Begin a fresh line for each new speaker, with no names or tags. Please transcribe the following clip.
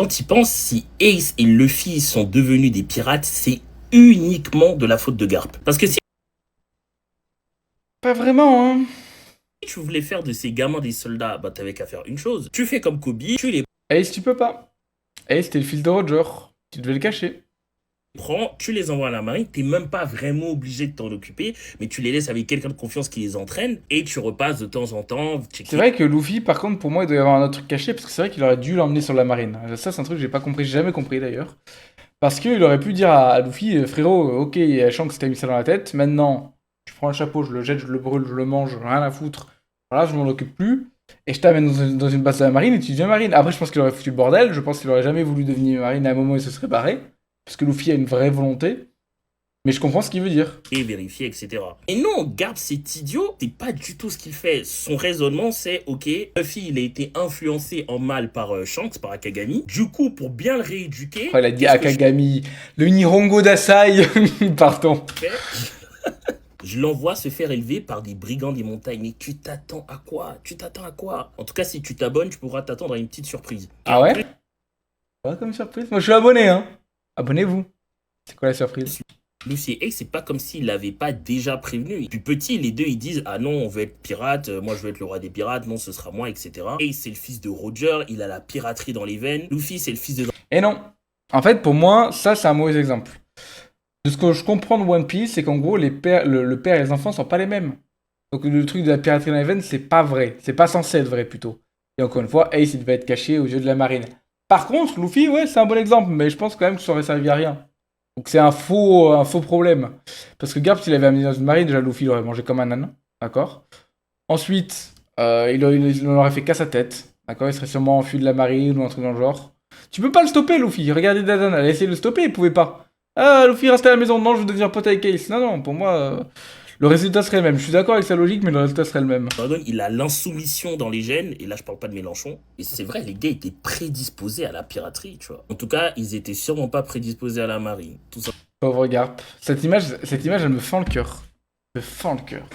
Quand tu y penses, si Ace et Luffy sont devenus des pirates, c'est uniquement de la faute de Garp. Parce que si
Pas vraiment, hein.
tu voulais faire de ces gamins des soldats, bah t'avais qu'à faire une chose. Tu fais comme Kobe, tu les
Ace, tu peux pas. Ace, t'es le fils de Roger. Tu devais le cacher.
prends, tu les envoies à la marine, t'es même pas vraiment obligé de t'en occuper, mais tu les laisses avec quelqu'un de confiance qui les entraîne, et tu repasses de temps en temps,
C'est
checker.
vrai que Luffy, par contre, pour moi, il doit y avoir un autre truc caché, parce que c'est vrai qu'il aurait dû l'emmener sur la marine. Ça, c'est un truc que j'ai pas compris, j'ai jamais compris d'ailleurs. Parce qu'il aurait pu dire à Luffy, frérot, ok, Shanks t'a mis ça dans la tête, maintenant, je prends le chapeau, je le jette, je le brûle, je le mange, rien à foutre. Voilà, je m'en occupe plus. Et je t'amène dans une base de la marine et tu deviens marine. Après, je pense qu'il aurait foutu le bordel, je pense qu'il aurait jamais voulu devenir marine, à un moment, il se serait barré. Parce que Luffy a une vraie volonté. Mais je comprends ce qu'il veut dire.
Et vérifier, etc. Et non, Garp, c'est idiot, c'est pas du tout ce qu'il fait. Son raisonnement, c'est, ok, Luffy, il a été influencé en mal par Shanks, par Akagami. Du coup, pour bien le rééduquer,
Oh, il a dit
qu'est-ce que je
Akagami, le Nihongo Dasai, pardon.
fais? Je l'envoie se faire élever par des brigands des montagnes. Mais tu t'attends à quoi? Tu t'attends à quoi? En tout cas, si tu t'abonnes, tu pourras t'attendre à une petite surprise. Et
Ah
en
ouais?
plus,
Ouais, comme surprise. Moi, je suis abonné, hein. Abonnez-vous. C'est quoi la surprise?
Lucy et Ace, c'est pas comme s'il l'avait pas déjà prévenu. Depuis petit, les deux, ils disent, ah non, on veut être pirate, moi je veux être le roi des pirates, non, ce sera moi, etc. Ace, c'est le fils de Roger, il a la piraterie dans les veines. Luffy, c'est le fils de...
Et non. En fait, pour moi, ça, c'est un mauvais exemple. De ce que je comprends de One Piece, c'est qu'en gros, le père et les enfants sont pas les mêmes. Donc, le truc de la piraterie dans les veines, c'est pas vrai. C'est pas censé être vrai, plutôt. Et encore une fois, Ace, il devait être caché aux yeux de la marine. Par contre, Luffy, ouais, c'est un bon exemple, mais je pense quand même que ça aurait servi à rien. Donc, c'est un faux problème. Parce que Garp, s'il avait amené dans une marine, déjà, Luffy, il aurait mangé comme un âne. D'accord? Ensuite, il n'en aurait fait qu'à sa tête. D'accord? Il serait sûrement enfui de la marine ou un truc dans le genre. Tu peux pas le stopper, Luffy. Regardez Dadan, elle a essayé de le stopper, il pouvait pas. Ah, Luffy, reste à la maison. Non, je veux devenir pote avec Ace. Non, non, pour moi, le résultat serait le même. Je suis d'accord avec sa logique, mais le résultat serait le même.
Pardon, il a l'insoumission dans les gènes, et là je parle pas de Mélenchon. Et c'est vrai, les gars étaient prédisposés à la piraterie, tu vois. En tout cas, ils étaient sûrement pas prédisposés à la marine. Tout ça.
Pauvre Garp. Cette image, elle me fend le cœur. Me fend le cœur.